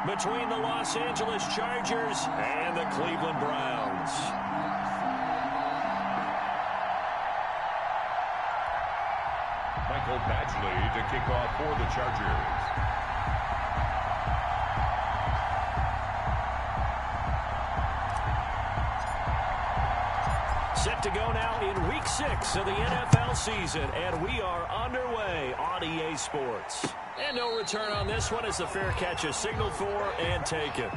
between the Los Angeles Chargers and the Cleveland Browns. Michael Badgley to kick off for the Chargers. Set to go now in Week 6 of the NFL season, and we are underway on EA Sports. And no return on this one as the fair catch is signaled for and taken.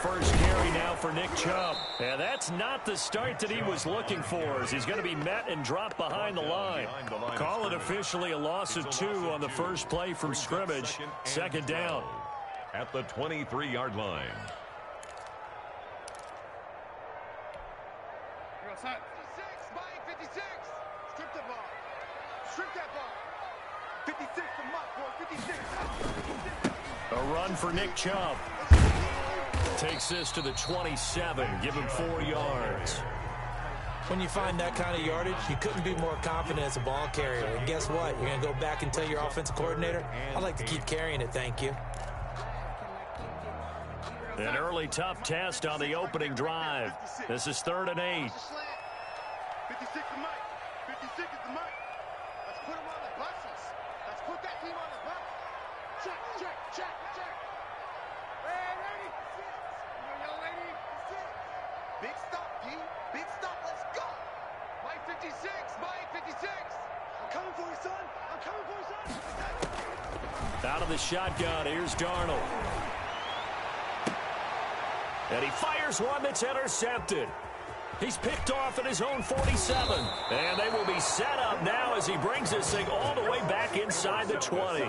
First carry now for Nick Chubb. And that's not the start that he was looking for, as he's going to be met and dropped behind the line. Call it officially a loss of 2 on the first play from scrimmage. Second down. At the 23-yard line. Outside. 56, Mike, 56. Strip the ball. Strip that ball. 56 for Mike, boy, 56. A run for Nick Chubb. Takes this to the 27. Give him 4 yards. When you find that kind of yardage, you couldn't be more confident as a ball carrier. And guess what? You're going to go back and tell your offensive coordinator, I'd like to keep carrying it, thank you. An early tough test on the opening drive. This is 3rd and 8. 56 to Mike. 56 is the Mike. Let's put him on the buses. Let's put that team on the bus. Check, check, check, check. Ready? Young lady. Big stop, D. Big stop. Let's go. Mike 56. Mike 56. I'm coming for you, son. I'm coming for you, son. Out of the shotgun, here's Darnold. And he fires one that's intercepted. He's picked off at his own 47. And they will be set up now as he brings this thing all the way back inside the 20.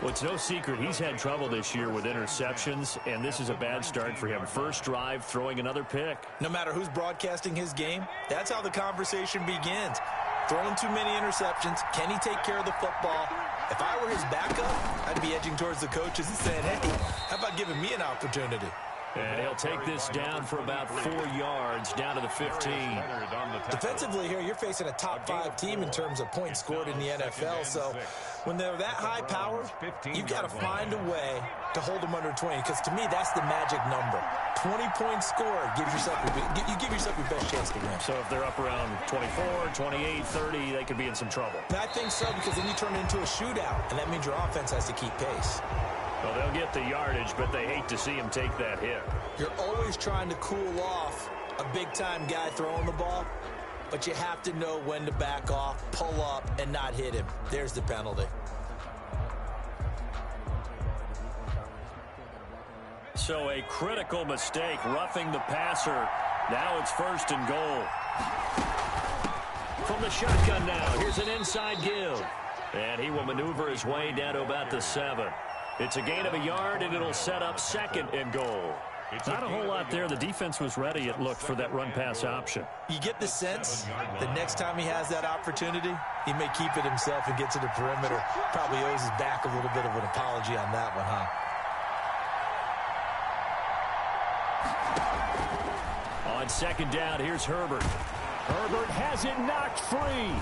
Well, it's no secret he's had trouble this year with interceptions, and this is a bad start for him. First drive, throwing another pick. No matter who's broadcasting his game, that's how the conversation begins. Throwing too many interceptions. Can he take care of the football? If I were his backup, I'd be edging towards the coaches and saying, hey, how about giving me an opportunity? And he'll take this down for about 4 yards, down to the 15. Defensively here, you're facing a top 5 team in terms of points scored in the NFL. So when they're that high powered, you've got to find a way to hold them under 20. Because to me, that's the magic number. 20 points scored gives yourself you give yourself your best chance to win. So if they're up around 24, 28, 30, they could be in some trouble. And I think so, because then you turn it into a shootout, and that means your offense has to keep pace. Well, they'll get the yardage, but they hate to see him take that hit. You're always trying to cool off a big-time guy throwing the ball, but you have to know when to back off, pull up, and not hit him. There's the penalty. So a critical mistake, roughing the passer. Now it's 1st and goal. From the shotgun now, here's an inside give. And he will maneuver his way down to about the 7. It's a gain of a yard, and it'll set up 2nd and goal. Not a whole lot there. The defense was ready, it looked, for that run-pass option. You get the sense the next time he has that opportunity, he may keep it himself and get to the perimeter. Probably owes his back a little bit of an apology on that one, huh? On 2nd down, here's Herbert. Herbert has it knocked free.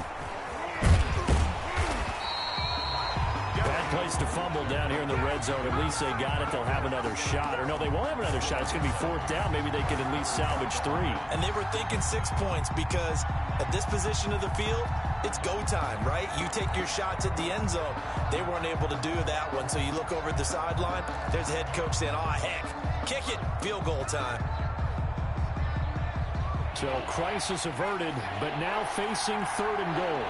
Bad place to fumble down here in the red zone. At least they got it. They'll have another shot. Or no, they won't have another shot. It's going to be 4th down. Maybe they can at least salvage 3. And they were thinking 6 points because at this position of the field, it's go time, right? You take your shots at the end zone. They weren't able to do that one. So you look over at the sideline. There's the head coach saying, oh, heck, kick it. Field goal time. So crisis averted, but now facing 3rd and goal.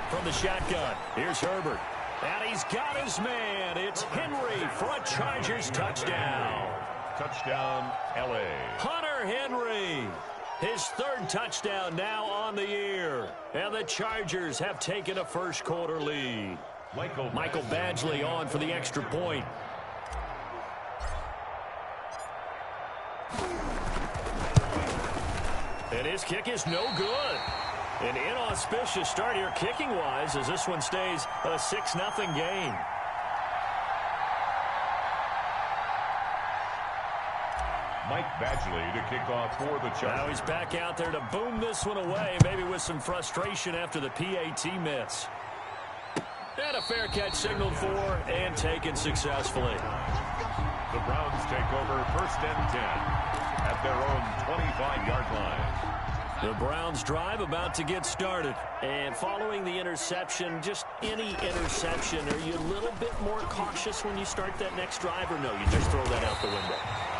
from the shotgun. Here's Herbert. And he's got his man. It's Henry for a Chargers touchdown. Touchdown, L.A. Hunter Henry. His third touchdown now on the year. And the Chargers have taken a first-quarter lead. Michael Badgley on for the extra point. And his kick is no good. An inauspicious start here kicking-wise as this one stays a 6-0 game. Mike Badgley to kick off for the Chargers. Now he's back out there to boom this one away, maybe with some frustration after the PAT miss. And a fair catch signaled for and taken successfully. The Browns take over 1st and 10 at their own 25-yard line. The Browns drive about to get started. And following the interception, just any interception, are you a little bit more cautious when you start that next drive, or no, you just throw that out the window?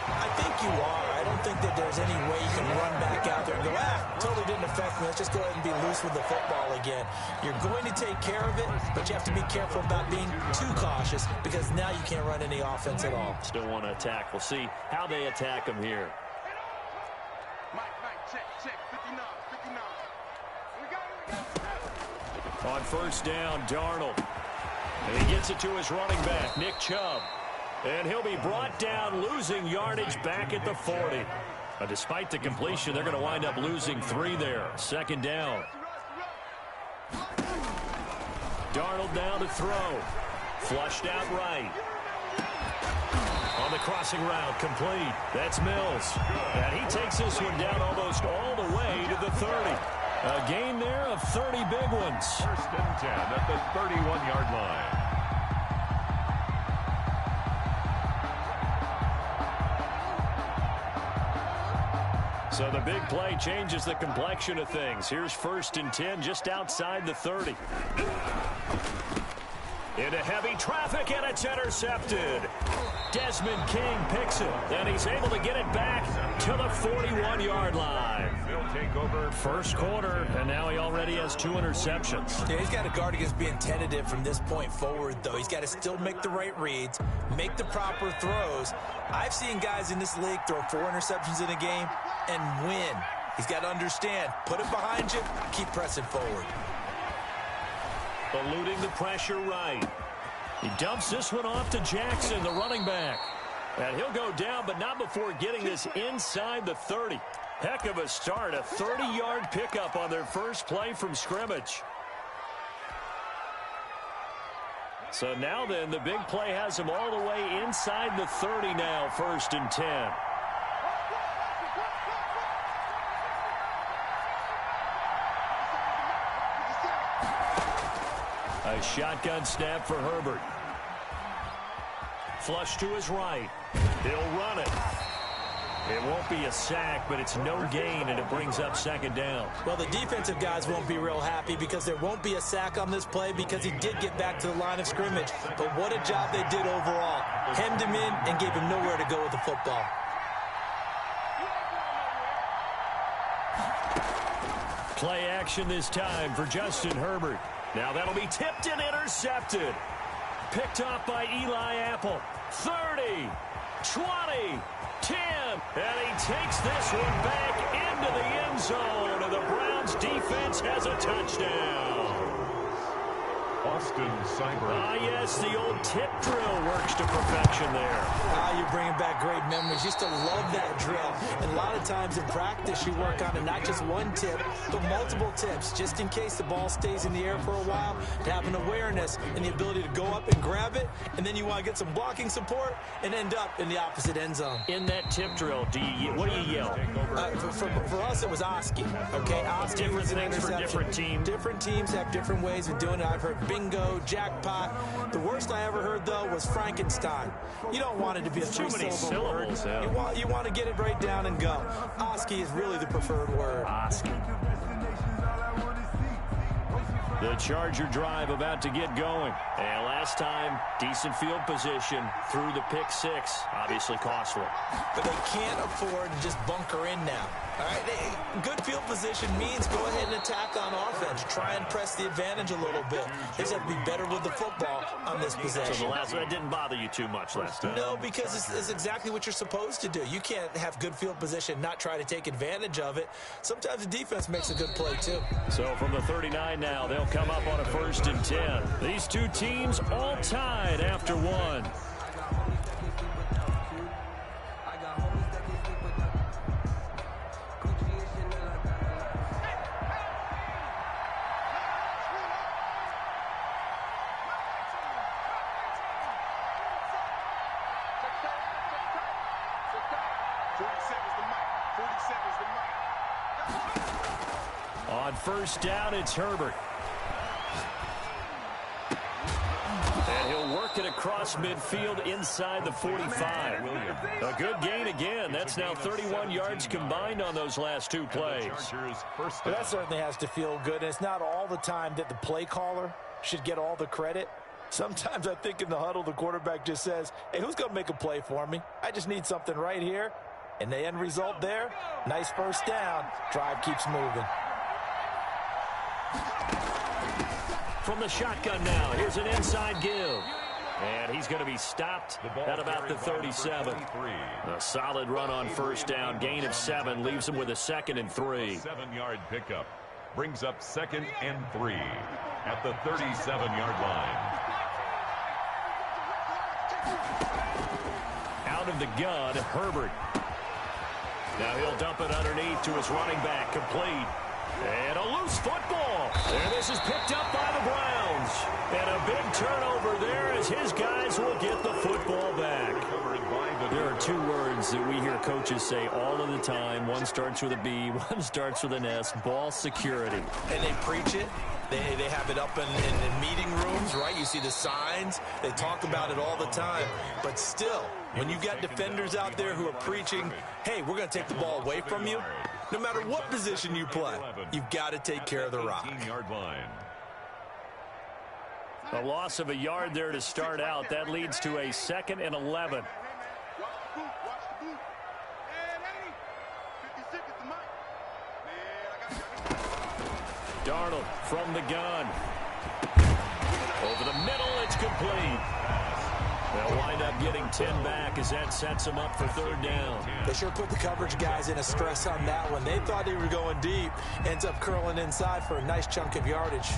I think you are. I don't think that there's any way you can run back out there and go, totally didn't affect me. Let's just go ahead and be loose with the football again. You're going to take care of it, but you have to be careful about being too cautious because now you can't run any offense at all. Still want to attack. We'll see how they attack them here. Check, 59. On first down, Darnold. And he gets it to his running back, Nick Chubb. And he'll be brought down, losing yardage back at the 40. Despite the completion, they're going to wind up losing 3 there. Second down. Darnold down to throw. Flushed out right. On the crossing route, complete. That's Mills. And he takes this one down almost all the way to the 30. A gain there of 30 big ones. 1st and 10 at the 31-yard line. So the big play changes the complexion of things. Here's 1st and 10 just outside the 30. Into heavy traffic, and it's intercepted. Desmond King picks it, and he's able to get it back to the 41-yard line. They'll take over first quarter, and now he already has 2 interceptions. Yeah, he's got to guard against being tentative from this point forward, though. He's got to still make the right reads, make the proper throws. I've seen guys in this league throw 4 interceptions in a game and win. He's got to understand, put it behind you, keep pressing forward. Eluding the pressure right. He dumps this one off to Jackson, the running back. And he'll go down, but not before getting this inside the 30. Heck of a start, a 30-yard pickup on their first play from scrimmage. So now then, the big play has him all the way inside the 30 now, 1st and 10. A shotgun snap for Herbert. Flush to his right. He'll run it. It won't be a sack, but it's no gain, and it brings up 2nd down. Well, the defensive guys won't be real happy because there won't be a sack on this play because he did get back to the line of scrimmage. But what a job they did overall. Hemmed him in and gave him nowhere to go with the football. Play action this time for Justin Herbert. Now that'll be tipped and intercepted. Picked off by Eli Apple. 30, 20, 10. And he takes this one back into the end zone. And the Browns defense has a touchdown. Austin Seibert. Ah, yes, the old tip drill works to perfection there. Ah, you're bringing back great memories. Used to love that drill. And a lot of times in practice, you work on it, not just one tip, but multiple tips, just in case the ball stays in the air for a while, to have an awareness and the ability to go up and grab it, and then you want to get some blocking support and end up in the opposite end zone. In that tip drill, what do you yell? For us, it was Oski. Okay, Oski different was an things for different teams. Different teams have different ways of doing it. I've heard bingo, jackpot. The worst I ever heard, though, was Frankenstein. You don't want it to be a too many syllables. Yeah. You want to get it right down and go. Oski is really the preferred word. Oski. The Charger drive about to get going. And last time, decent field position through the pick six. Obviously costly. But they can't afford to just bunker in now. All right, good field position means go ahead and attack on offense. Try and press the advantage a little bit. They just have to be better with the football on this possession. So the last one didn't bother you too much last time? No, because it's exactly what you're supposed to do. You can't have good field position, not try to take advantage of it. Sometimes the defense makes a good play, too. So from the 39 now, they'll come up on a 1st and 10. These two teams all tied after one. On 1st down, it's Herbert. And he'll work it across midfield inside the 45. A good gain again. That's now 31 yards combined on those last two plays. Well, that certainly has to feel good. And it's not all the time that the play caller should get all the credit. Sometimes I think in the huddle, the quarterback just says, hey, who's going to make a play for me? I just need something right here. And the end result there, nice 1st down. Drive keeps moving. From the shotgun now, here's an inside give. And he's going to be stopped at about the 37. A solid run on 1st down. Gain of 7 leaves him with a 2nd and 3. 7-yard pickup brings up 2nd and 3 at the 37-yard line. Out of the gun, Herbert. Now he'll dump it underneath to his running back, complete. And a loose football. And this is picked up by the Browns. And a big turnover there as his guys will get the football back. There are two words that we hear coaches say all of the time. One starts with a B, one starts with an S, ball security. And they preach it. They have it up in meeting rooms, right? You see the signs. They talk about it all the time. But still, when you got defenders out there who are preaching, hey, we're going to take the ball away from you, no matter what position you play, you've got to take care of the rock. A loss of a yard there to start out. That leads to a 2nd and 11. Darnold from the gun. Over the middle, it's complete. They'll wind up getting 10 back as that sets them up for 3rd down. They sure put the coverage guys in a stress on that one. They thought they were going deep. Ends up curling inside for a nice chunk of yardage.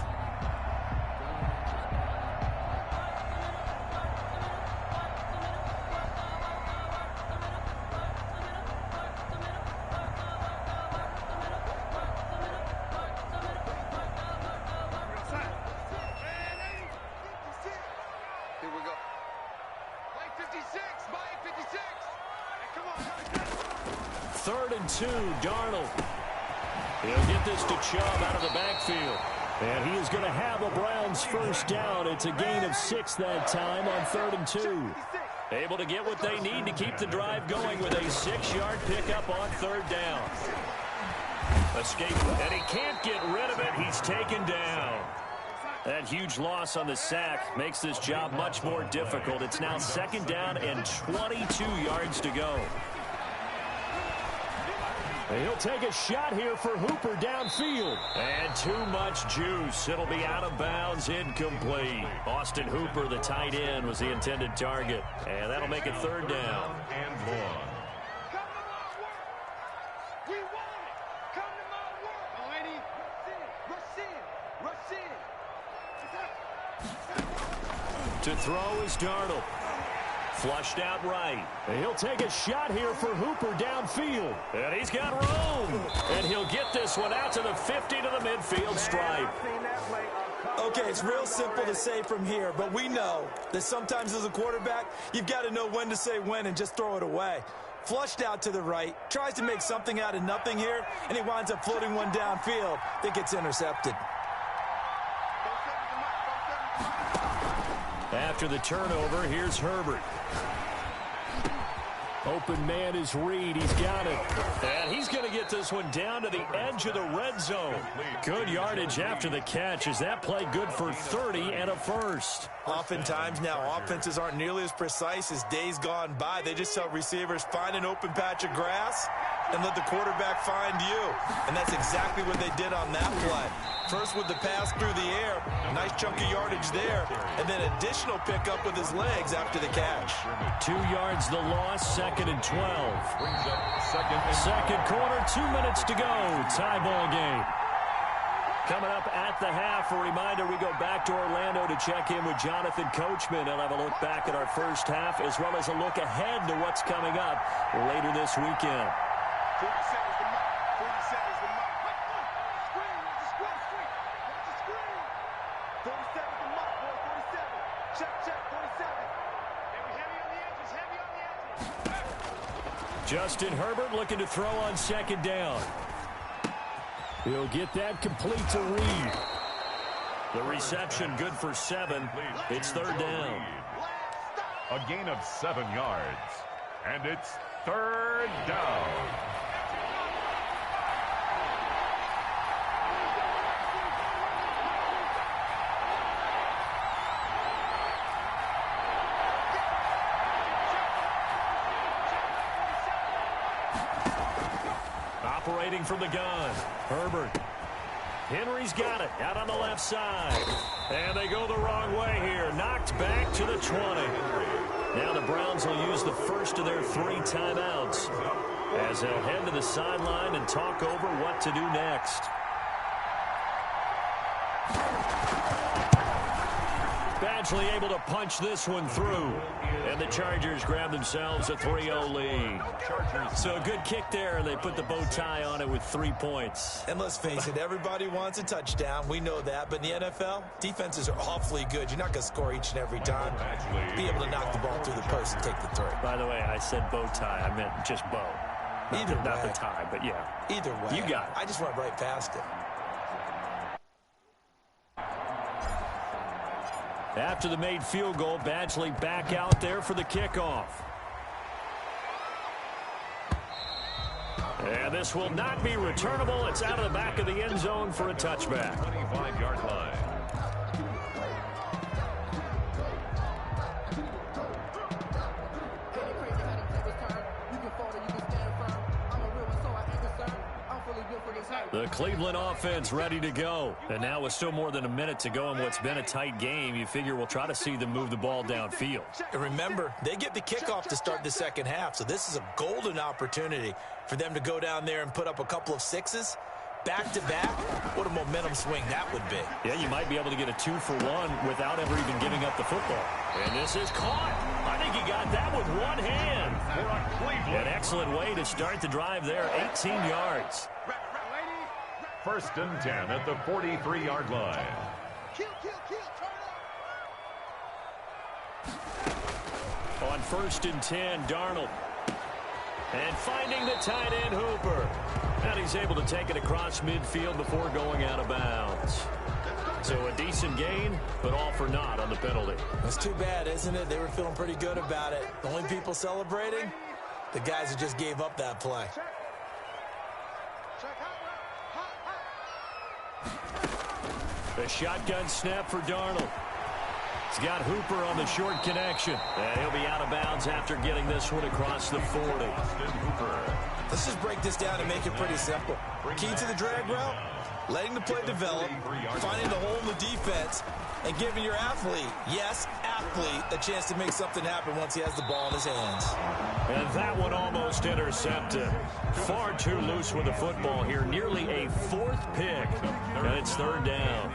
Darnold. He'll get this to Chubb out of the backfield. And he is going to have a Browns 1st down. It's a gain of 6 that time on 3rd and 2. Able to get what they need to keep the drive going with a 6-yard pickup on 3rd down. Escape, and he can't get rid of it. He's taken down. That huge loss on the sack makes this job much more difficult. It's now 2nd down and 22 yards to go. He'll take a shot here for Hooper downfield. And too much juice. It'll be out of bounds, incomplete. Austin Hooper, the tight end, was the intended target. And that'll make it 3rd down. And 1. We want it. Come to my work. Oh, Andy. Rush in. Rush in. To throw is Darnold. Flushed out right. And he'll take a shot here for Hooper downfield. And he's got room. And he'll get this one out to the 50 to the midfield stripe. Okay, it's real simple to say from here, but we know that sometimes as a quarterback, you've got to know when to say when and just throw it away. Flushed out to the right, tries to make something out of nothing here, and he winds up floating one downfield that gets intercepted. After the turnover, here's Herbert. Open man is Reed. He's got it. And he's going to get this one down to the edge of the red zone. Good yardage after the catch. Is that play good for 30 and a first? Oftentimes now, offenses aren't nearly as precise as days gone by. They just tell receivers, find an open patch of grass and let the quarterback find you. And that's exactly what they did on that play. First with the pass through the air, nice chunk of yardage there, and then additional pickup with his legs after the catch. 2 yards the loss, 2nd and 12. Second quarter, 2 minutes to go. Tie ball game. Coming up at the half, a reminder, we go back to Orlando to check in with Jonathan Coachman. He'll have a look back at our first half as well as a look ahead to what's coming up later this weekend. 40 seconds to mark. 40 seconds to mark. Screen. Watch the screen. Watch the screen. 40 seconds to mark, boy. 47. Check. 47. Heavy on the edges. Heavy on the edges. Justin Herbert looking to throw on second down. He'll get that complete to Reed. The reception good for 7. It's third down. A gain of 7 yards. And it's third down. Operating from the gun, Herbert. Henry's got it out on the left side. And they go the wrong way here. Knocked back to the 20. Now the Browns will use the first of their 3 timeouts as they'll head to the sideline and talk over what to do next. Badgley able to punch this one through. And the Chargers grab themselves a 3-0 lead. So a good kick there, and they put the bow tie on it with 3 points. And let's face it, everybody wants a touchdown. We know that. But in the NFL, defenses are awfully good. You're not going to score each and every time. Be able to knock the ball through the post and take the 3. By the way, I said bow tie. I meant just bow. Not the tie, but yeah. Either way. You got it. I just went right past it. After the made field goal, Badgley back out there for the kickoff. And this will not be returnable. It's out of the back of the end zone for a touchback. 25-yard line. The Cleveland offense ready to go. And now with still more than a minute to go in what's been a tight game, you figure we'll try to see them move the ball downfield. And remember, they get the kickoff to start the second half, so this is a golden opportunity for them to go down there and put up a couple of 6s. Back-to-back, what a momentum swing that would be. Yeah, you might be able to get a 2-for-1 without ever even giving up the football. And this is caught. I think he got that with one hand. An excellent way to start the drive there, 18 yards. First and 10 at the 43-yard line. Kill, turn up. On first and 10, Darnold. And finding the tight end, Hooper. And he's able to take it across midfield before going out of bounds. So a decent gain, but all for naught on the penalty. That's too bad, isn't it? They were feeling pretty good about it. The only people celebrating, the guys who just gave up that play. The shotgun snap for Darnold. He's got Hooper on the short connection. And he'll be out of bounds after getting this one across the 40. Let's just break this down and make it pretty simple. Key to the drag route, letting the play develop, finding the hole in the defense, and giving your athlete, yes, athlete, a chance to make something happen once he has the ball in his hands. And that one almost intercepted. Far too loose with the football here. Nearly a 4th pick. And it's third down.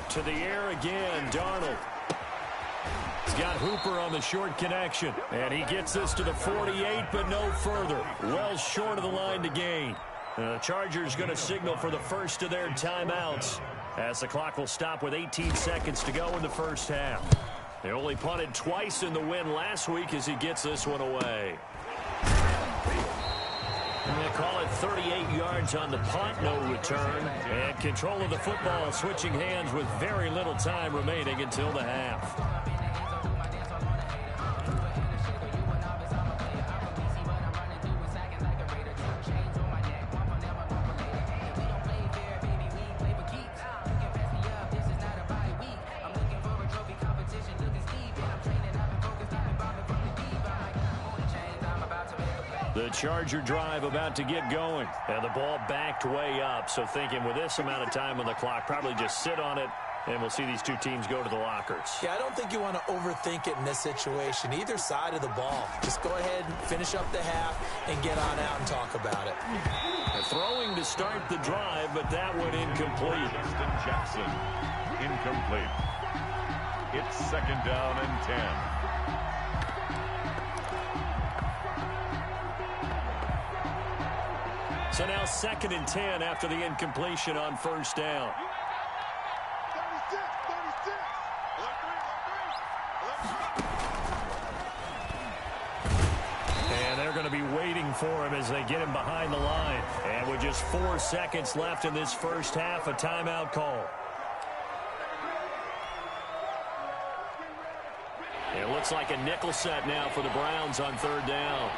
To the air again, Darnold. He's got Hooper on the short connection. And he gets this to the 48, but no further. Well short of the line to gain. The Chargers going to signal for the first of their timeouts, as the clock will stop with 18 seconds to go in the first half. They only punted twice in the win last week as he gets this one away. And they call it 38 yards on the punt, no return. And control of the football switching hands with very little time remaining until the half. The Charger drive about to get going. And the ball backed way up. So thinking with this amount of time on the clock, probably just sit on it, and we'll see these two teams go to the lockers. Yeah, I don't think you want to overthink it in this situation. Either side of the ball. Just go ahead and finish up the half and get on out and talk about it. Throwing to start the drive, but that one incomplete. Justin Jackson, incomplete. It's 2nd down and 10. So now 2nd and 10 after the incompletion on 1st down. 36, 36. And they're going to be waiting for him as they get him behind the line. And with just 4 seconds left in this first half, a timeout call. It looks like a nickel set now for the Browns on 3rd down.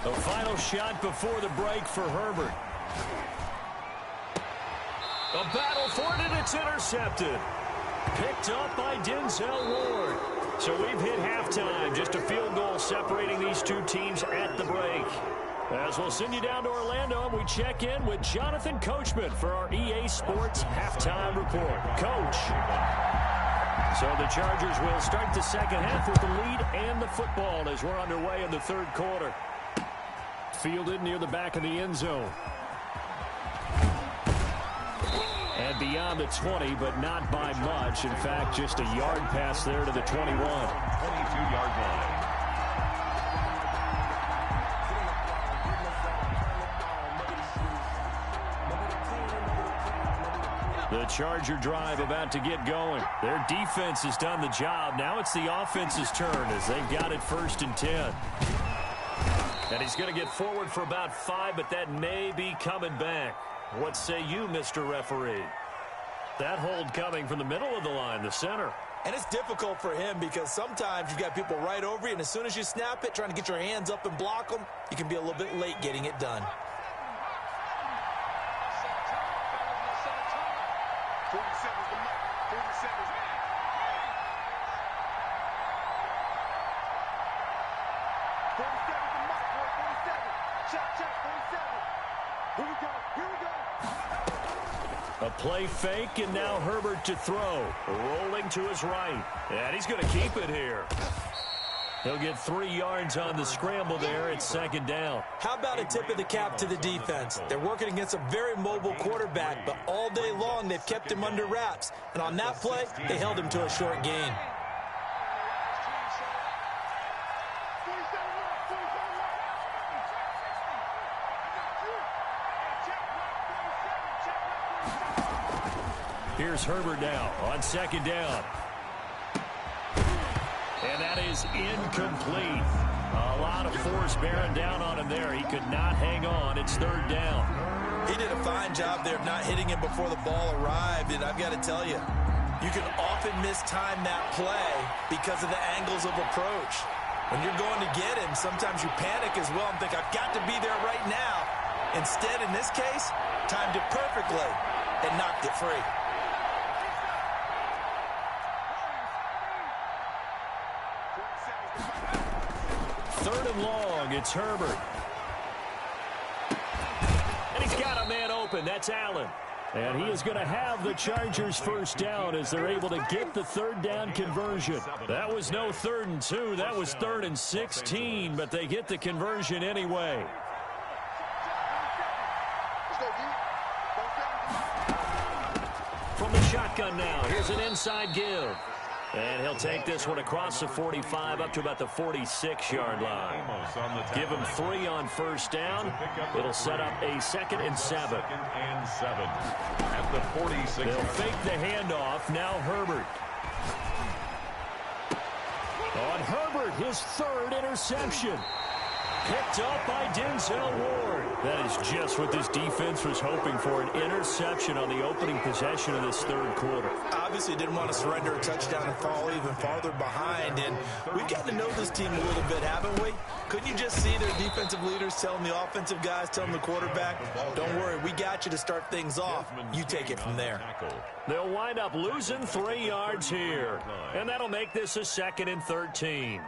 The final shot before the break for Herbert. A battle for it, and it's intercepted. Picked up by Denzel Ward. So we've hit halftime. Just a field goal separating these two teams at the break. As we'll send you down to Orlando, and we check in with Jonathan Coachman for our EA Sports Halftime Report. Coach. So the Chargers will start the second half with the lead and the football as we're underway in the 3rd quarter. Fielded near the back of the end zone. And beyond the 20, but not by much. In fact, just a yard pass there to the 21. 22-yard line. The Charger drive about to get going. Their defense has done the job. Now it's the offense's turn as they've got it 1st and 10. And he's going to get forward for about 5, but that may be coming back. What say you, Mr. Referee? That hold coming from the middle of the line, the center. And it's difficult for him because sometimes you've got people right over you, and as soon as you snap it, trying to get your hands up and block them, you can be a little bit late getting it done. 47's the mark. 47's the mark. 47's the mark, boy. 47. Check, 47. Here we go. Here we go. A play fake, and now Herbert to throw. Rolling to his right. And he's going to keep it here. He'll get 3 yards on the scramble there at 2nd down. How about a tip of the cap to the defense? They're working against a very mobile quarterback, but all day long they've kept him under wraps. And on that play, they held him to a short gain. Here's Herbert now on 2nd down. And that is incomplete. A lot of force bearing down on him there. He could not hang on. It's 3rd down. He did a fine job there of not hitting him before the ball arrived, and I've got to tell you, you can often mistime that play because of the angles of approach. When you're going to get him, sometimes you panic as well and think, I've got to be there right now. Instead, in this case, timed it perfectly and knocked it free. Third and long, it's Herbert. And he's got a man open. That's Allen. And he is going to have the Chargers 1st down as they're able to get the 3rd down conversion. That was no 3rd and 2. That was 3rd and 16, but they get the conversion anyway. From the shotgun now, here's an inside give. And he'll take this one across the 45 up to about the 46-yard line. Give him 3 on first down. It'll set up a 2nd and 7. At the 46. They'll fake the handoff. Now Herbert. On Herbert, his 3rd interception. Picked up by Denzel Ward. That is just what this defense was hoping for, an interception on the opening possession of this 3rd quarter. Obviously didn't want to surrender a touchdown and fall even farther behind, and we've gotten to know this team a little bit, haven't we? Couldn't you just see their defensive leaders telling the offensive guys, telling the quarterback, don't worry, we got you to start things off. You take it from there. They'll wind up losing 3 yards here, and that'll make this a 2nd and 13.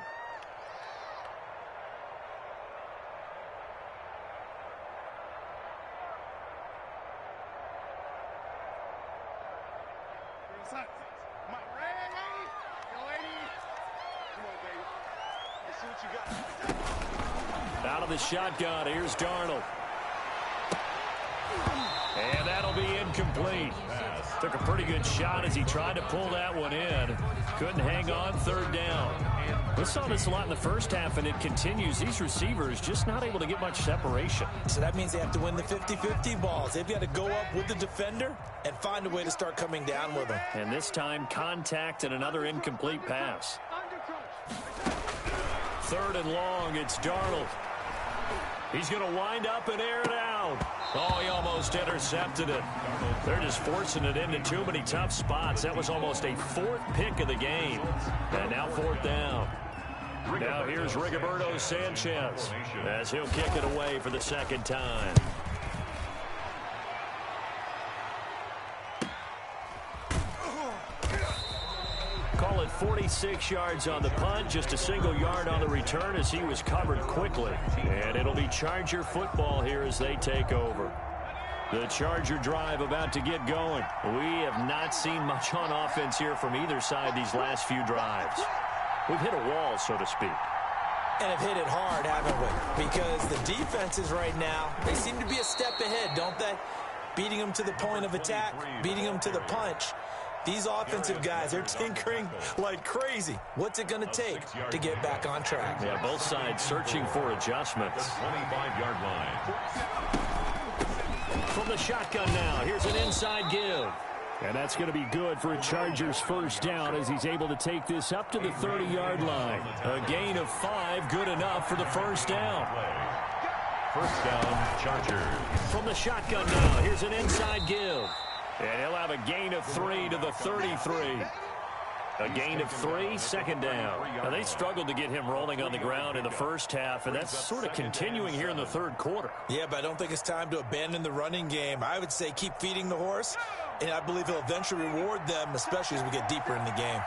Out of the shotgun, here's Darnold. And that'll be incomplete. Took a pretty good shot as he tried to pull that one in. Couldn't hang on 3rd down. We saw this a lot in the first half, and it continues. These receivers just not able to get much separation. So that means they have to win the 50-50 balls. They've got to go up with the defender and find a way to start coming down with them. And this time, contact and another incomplete pass. 3rd and long, it's Darnold. He's going to wind up and air it out. Oh, he almost intercepted it. They're just forcing it into too many tough spots. That was almost a 4th pick of the game. And now 4th down. Now here's Rigoberto Sanchez as he'll kick it away for the 2nd time. Call it 46 yards on the punt, just a single yard on the return as he was covered quickly. And it'll be Charger football here as they take over. The Charger drive about to get going. We have not seen much on offense here from either side these last few drives. We've hit a wall, so to speak. And have hit it hard, haven't we? Because the defenses right now, they seem to be a step ahead, don't they? Beating them to the point of attack, beating them to the punch. These offensive guys, they're tinkering like crazy. What's it going to take to get back on track? Yeah, both sides searching for adjustments. 25-yard line. From the shotgun now, here's an inside give. And that's going to be good for a Chargers 1st down as he's able to take this up to the 30-yard line. A gain of 5, good enough for the 1st down. 1st down, Chargers. From the shotgun now, here's an inside give. And he'll have a gain of 3 to the 33. A gain of 3, 2nd down. Now, they struggled to get him rolling on the ground in the first half, and that's sort of continuing here in the 3rd quarter. Yeah, but I don't think it's time to abandon the running game. I would say keep feeding the horse, and I believe he'll eventually reward them, especially as we get deeper in the game.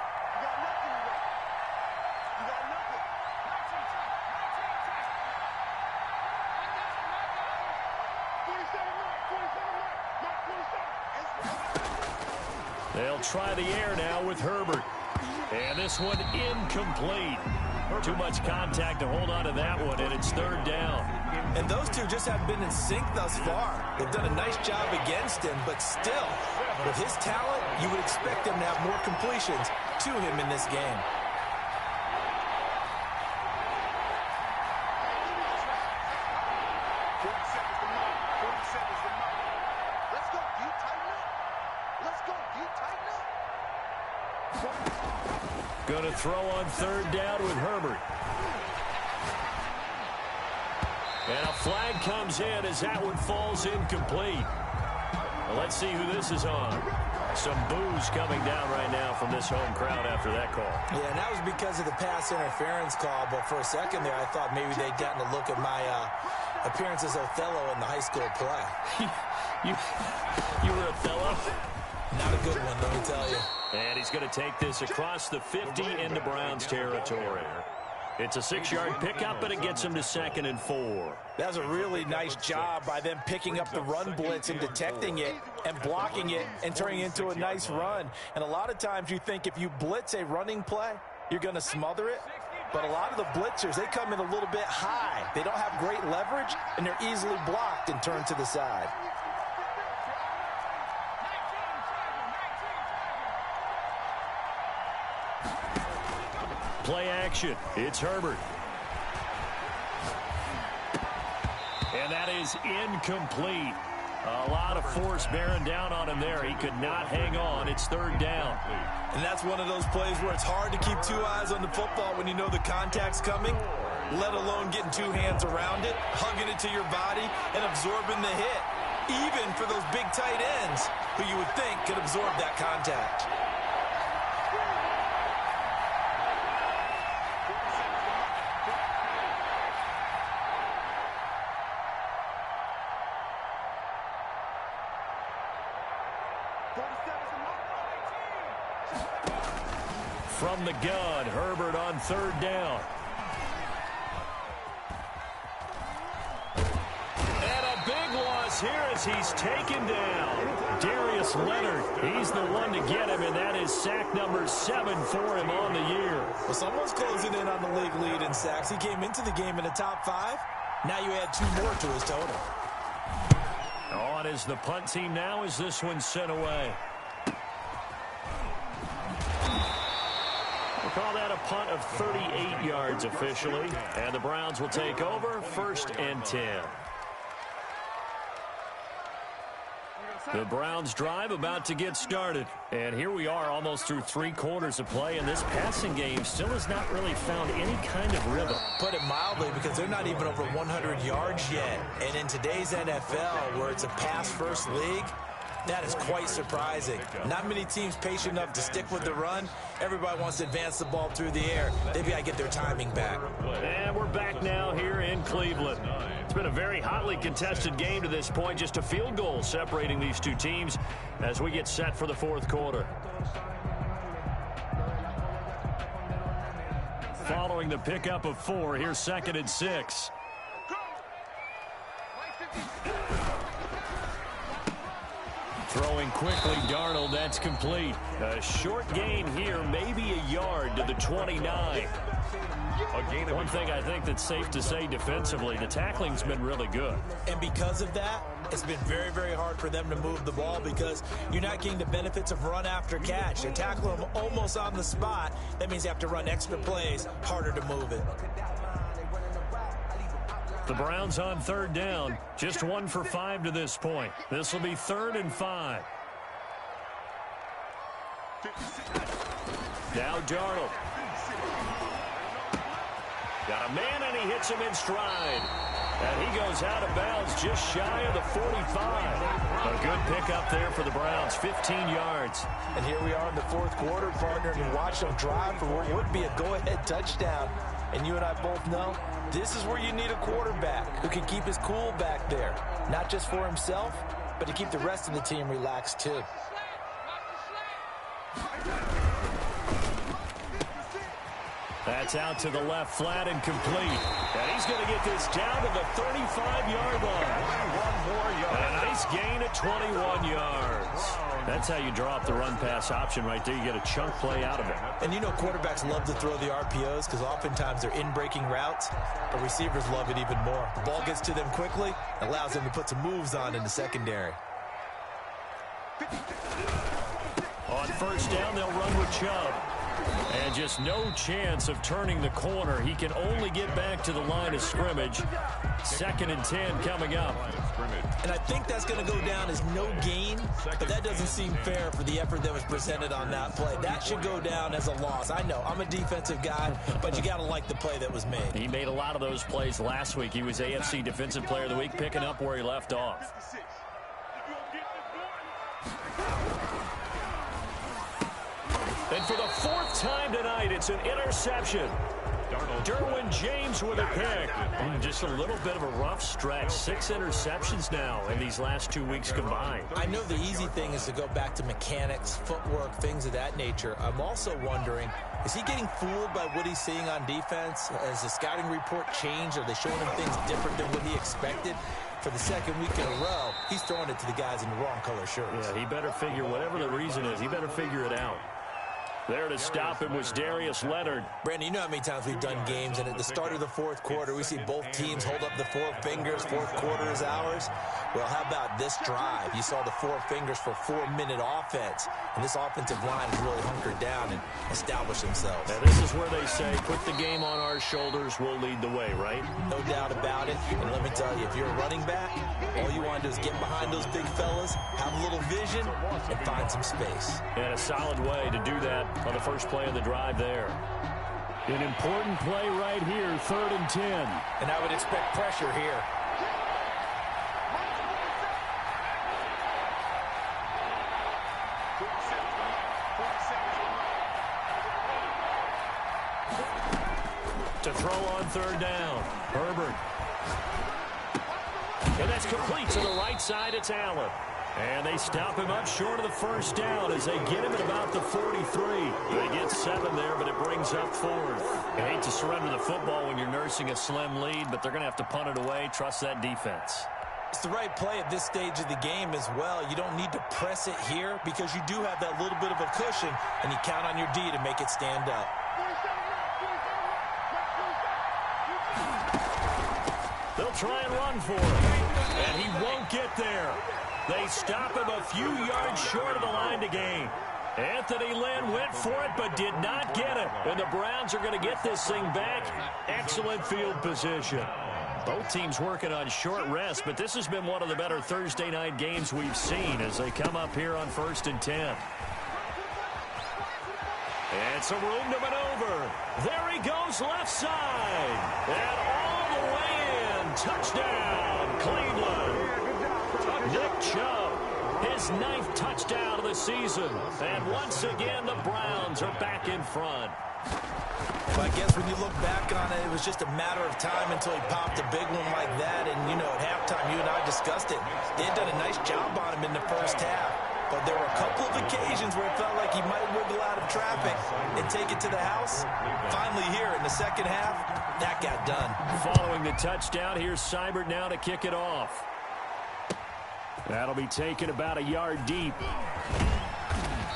They'll try the air now with Herbert. And this one incomplete. Too much contact to hold on to that one, and it's 3rd down. And those two just haven't been in sync thus far. They've done a nice job against him, but still, with his talent, you would expect him to have more completions to him in this game. Going to throw on 3rd down with Herbert. And a flag comes in as that one falls incomplete. Well, let's see who this is on. Some boos coming down right now from this home crowd after that call. Yeah, and that was because of the pass interference call, but for a second there I thought maybe they'd gotten a look at my appearance as Othello in the high school play. you were Othello? Not a good one, let me tell you. And he's going to take this across the 50 into Browns territory. It's a 6-yard pickup, but it gets him to 2nd and 4. That was a really nice job by them picking up the run blitz and detecting it and blocking it and turning it into a nice run. And a lot of times you think if you blitz a running play, you're going to smother it. But a lot of the blitzers, they come in a little bit high. They don't have great leverage, and they're easily blocked and turned to the side. Play action. It's Herbert. And that is incomplete. A lot of force bearing down on him there. He could not hang on. It's third down. And that's one of those plays where it's hard to keep two eyes on the football when you know the contact's coming, let alone getting two hands around it, hugging it to your body, and absorbing the hit. Even for those big tight ends who you would think could absorb that contact. From the gun, Herbert on third down. And a big loss here as he's taken down. Darius Leonard, he's the one to get him, and that is sack number 7 for him on the year. Well, someone's closing in on the league lead in sacks. He came into the game in the top 5. Now you add 2 more to his total. On is the punt team now as this one's sent away. Call that a punt of 38 yards officially. And the Browns will take over, 1st and 10. The Browns drive about to get started. And here we are almost through 3 quarters of play, and this passing game still has not really found any kind of rhythm. Put it mildly, because they're not even over 100 yards yet. And in today's NFL, where it's a pass-first league, that is quite surprising. Not many teams patient enough to stick with the run. Everybody wants to advance the ball through the air. They've got to get their timing back. And we're back now here in Cleveland. It's been a very hotly contested game to this point. Just a field goal separating these two teams as we get set for the 4th quarter. Following the pickup of 4, here's 2nd and 6. Throwing quickly, Darnold, that's complete. A short gain here, maybe a yard to the 29. One thing I think that's safe to say defensively, the tackling's been really good. And because of that, it's been very, very hard for them to move the ball because you're not getting the benefits of run after catch. They tackle them almost on the spot. That means you have to run extra plays, harder to move it. The Browns on 3rd down, just 1 for 5 to this point. This will be 3rd and 5. Now Darnold. Got a man, and he hits him in stride. And he goes out of bounds just shy of the 45. A good pickup there for the Browns, 15 yards. And here we are in the 4th quarter, partner, and watch them drive for what would be a go-ahead touchdown. And you and I both know this is where you need a quarterback who can keep his cool back there. Not just for himself, but to keep the rest of the team relaxed too. That's out to the left, flat and complete. And he's going to get this down to the 35-yard line. And a nice gain of 21 yards. That's how you draw up the run-pass option right there. You get a chunk play out of it. And you know quarterbacks love to throw the RPOs because oftentimes they're in-breaking routes, but receivers love it even more. The ball gets to them quickly, allows them to put some moves on in the secondary. On 1st down, they'll run with Chubb. And just no chance of turning the corner. He can only get back to the line of scrimmage. 2nd and 10 coming up. And I think that's going to go down as no gain, but that doesn't seem fair for the effort that was presented on that play. That should go down as a loss. I know, I'm a defensive guy, but you got to like the play that was made. He made a lot of those plays last week. He was AFC Defensive Player of the Week, picking up where he left off. And for the 4th time tonight, it's an interception. Derwin James with a pick. Just a little bit of a rough stretch. 6 interceptions now in these last 2 weeks combined. I know the easy thing is to go back to mechanics, footwork, things of that nature. I'm also wondering, is he getting fooled by what he's seeing on defense? Has the scouting report changed? Are they showing him things different than what he expected? For the 2nd week in a row, he's throwing it to the guys in the wrong color shirts. Yeah, he better figure, whatever the reason is, he better figure it out. There to stop him was Darius Leonard. Brandon, you know how many times we've done games, and at the start of the fourth quarter, we see both teams hold up the four fingers, fourth quarter is ours. Well, how about this drive? You saw the four fingers for 4-minute offense, and this offensive line has really hunkered down and established themselves. And this is where they say, put the game on our shoulders, we'll lead the way, right? No doubt about it, and let me tell you, if you're a running back, all you want to do is get behind those big fellas, have a little vision, and find some space. And a solid way to do that on the first play of the drive there. An important play right here, 3rd and 10. And I would expect pressure here. To throw on 3rd down, Herbert. And that's complete to the right side. It's Allen. And they stop him up short of the first down as they get him at about the 43. They get 7 there, but it brings up 4th. You hate to surrender the football when you're nursing a slim lead, but they're going to have to punt it away. Trust that defense. It's the right play at this stage of the game as well. You don't need to press it here because you do have that little bit of a cushion, and you count on your D to make it stand up. They'll try and run for it, and he won't get there. They stop him a few yards short of the line to gain. Anthony Lynn went for it but did not get it. And the Browns are going to get this thing back. Excellent field position. Both teams working on short rest, but this has been one of the better Thursday night games we've seen as they come up here on 1st and 10. And some room to maneuver. There he goes left side. And all the way in. Touchdown, Cleveland. Nick Chubb, his 9th touchdown of the season. And once again, the Browns are back in front. Well, I guess when you look back on it, it was just a matter of time until he popped a big one like that. And, you know, at halftime, you and I discussed it. They had done a nice job on him in the first half. But there were a couple of occasions where it felt like he might wiggle out of traffic and take it to the house. Finally here in the second half, that got done. Following the touchdown, here's Seibert now to kick it off. That'll be taken about a yard deep.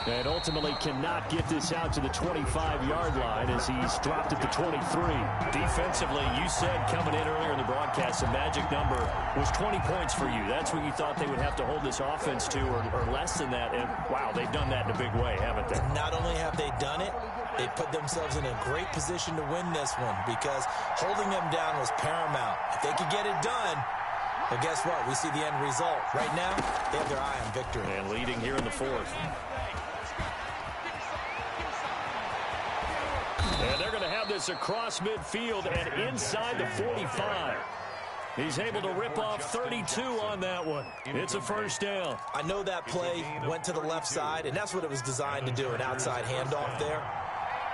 And ultimately cannot get this out to the 25-yard line as he's dropped at the 23. Defensively, you said coming in earlier in the broadcast, the magic number was 20 points for you. That's what you thought they would have to hold this offense to or less than that. And, wow, they've done that in a big way, haven't they? Not only have they done it, they put themselves in a great position to win this one because holding them down was paramount. If they could get it done, well, guess what? We see the end result. Right now, they have their eye on victory. And leading here in the 4th. And they're going to have this across midfield and inside the 45. He's able to rip off 32 on that one. It's a first down. I know that play went to the left side, and that's what it was designed to do, an outside handoff there.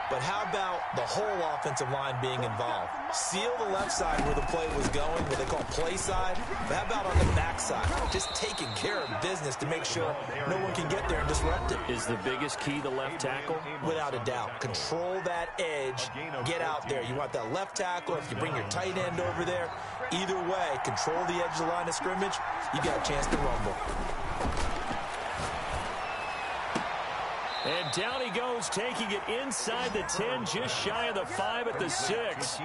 But how about the whole offensive line being involved? Seal the left side where the play was going, what they call play side. But how about on the back side? Just taking care of business to make sure no one can get there and disrupt it. Is the biggest key the left tackle? Without a doubt. Control that edge. Get out there. You want that left tackle. If you bring your tight end over there, either way, control the edge of the line of scrimmage, you got a chance to rumble. And down he goes, taking it inside the 10, just shy of the 5 at the 6.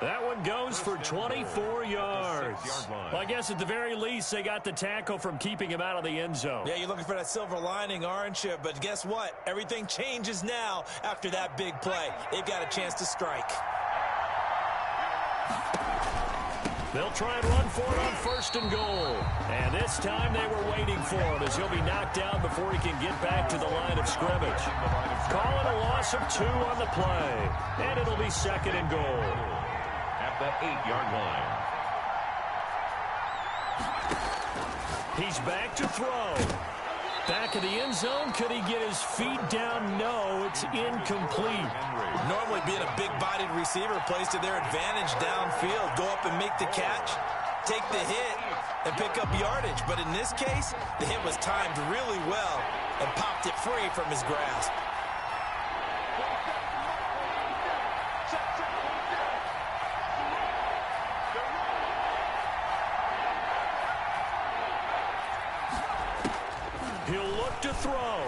That one goes for 24 yards. Well, I guess at the very least, they got the tackle from keeping him out of the end zone. Yeah, you're looking for that silver lining, aren't you? But guess what? Everything changes now after that big play. They've got a chance to strike. They'll try and run for it on 1st and goal. And this time they were waiting for him as he'll be knocked down before he can get back to the line of scrimmage. Call it a loss of 2 on the play. And it'll be 2nd and goal. At the 8-yard line. He's back to throw. Back of the end zone. Could he get his feet down? No, it's incomplete. Normally being a big-bodied receiver plays to their advantage downfield. Go up and make the catch, take the hit, and pick up yardage. But in this case, the hit was timed really well and popped it free from his grasp. He'll look to throw.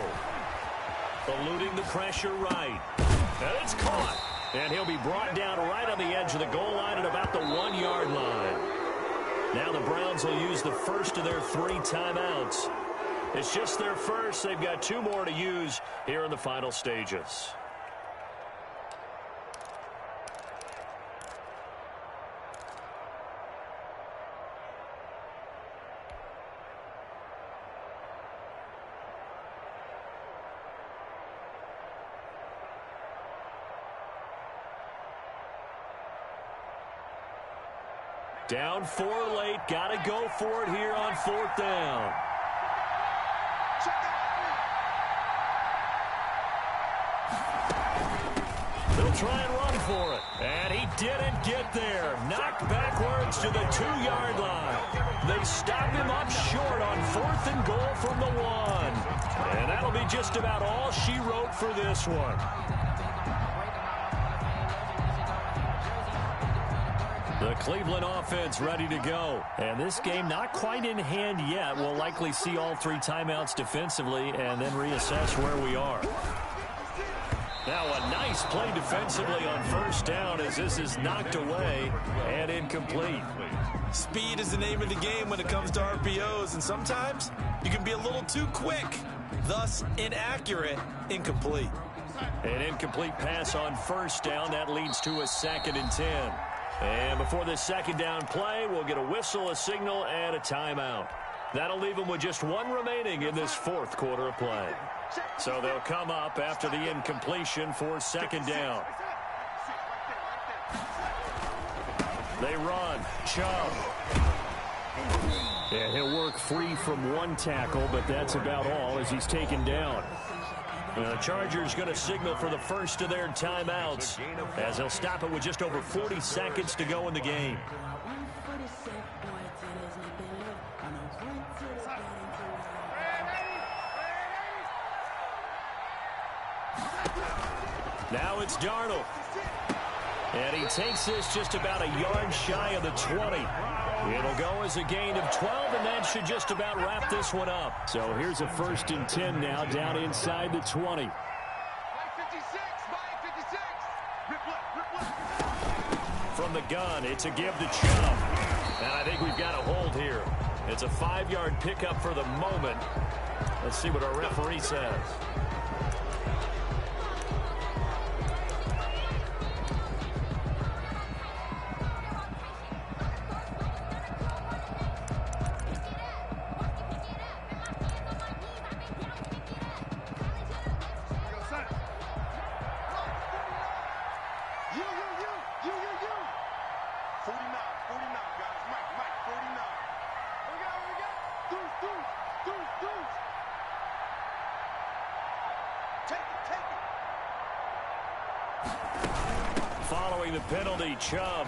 Eluding the pressure right. And it's caught. And he'll be brought down right on the edge of the goal line at about the 1-yard line. Now the Browns will use the first of their 3 timeouts. It's just their first. They've got 2 more to use here in the final stages. Down 4 late. Got to go for it here on 4th down. They'll try and run for it. And he didn't get there. Knocked backwards to the 2-yard line. They stop him up short on 4th and goal from the 1. And that'll be just about all she wrote for this one. The Cleveland offense ready to go. And this game not quite in hand yet. We'll likely see all 3 timeouts defensively and then reassess where we are. Now a nice play defensively on 1st down as this is knocked away and incomplete. Speed is the name of the game when it comes to RPOs, and sometimes you can be a little too quick, thus inaccurate, incomplete. An incomplete pass on 1st down. That leads to a 2nd and 10. And before this 2nd down play, we'll get a whistle, a signal, and a timeout. That'll leave them with just 1 remaining in this 4th quarter of play. So they'll come up after the incompletion for 2nd down. They run. Chubb. And he'll work free from 1 tackle, but that's about all as he's taken down. The Chargers going to signal for the first of their timeouts as they'll stop it with just over 40 seconds to go in the game. Now it's Darnold. And he takes this just about a yard shy of the 20. It'll go as a gain of 12, and that should just about wrap this one up. So here's a 1st and 10 now down inside the 20. From the gun, it's a give to Chubb. And I think we've got a hold here. It's a 5-yard pickup for the moment. Let's see what our referee says. Following the penalty, Chubb.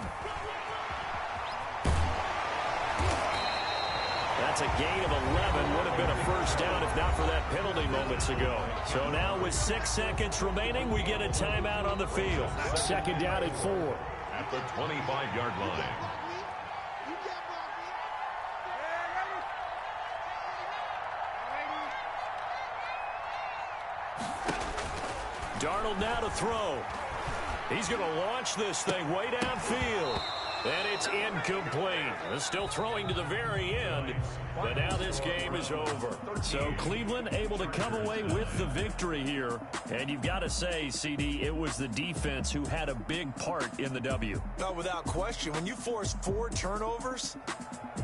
That's a gain of 11. Would have been a 1st down if not for that penalty moments ago. So now with 6 seconds remaining, we get a timeout on the field. 2nd down at 4. At the 25-yard line. Darnold now to throw. He's going to launch this thing way downfield. And it's incomplete. Still throwing to the very end. But now this game is over. So Cleveland able to come away with the victory here. And you've got to say, CD, it was the defense who had a big part in the W. No, without question. When you force 4 turnovers,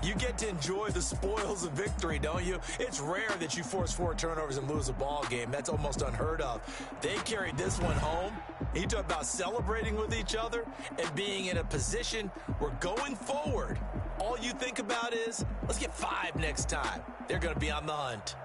you get to enjoy the spoils of victory, don't you? It's rare that you force 4 turnovers and lose a ball game. That's almost unheard of. They carried this one home. He talked about celebrating with each other and being in a position where going forward, all you think about is, let's get 5 next time. They're going to be on the hunt.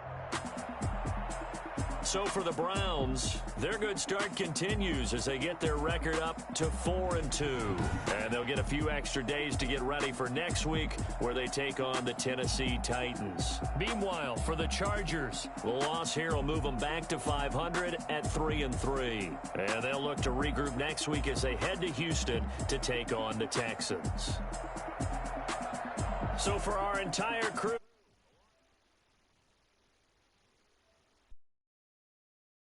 So for the Browns, their good start continues as they get their record up to 4-2. And they'll get a few extra days to get ready for next week where they take on the Tennessee Titans. Meanwhile, for the Chargers, the loss here will move them back to 500 at 3-3. And they'll look to regroup next week as they head to Houston to take on the Texans. So for our entire crew...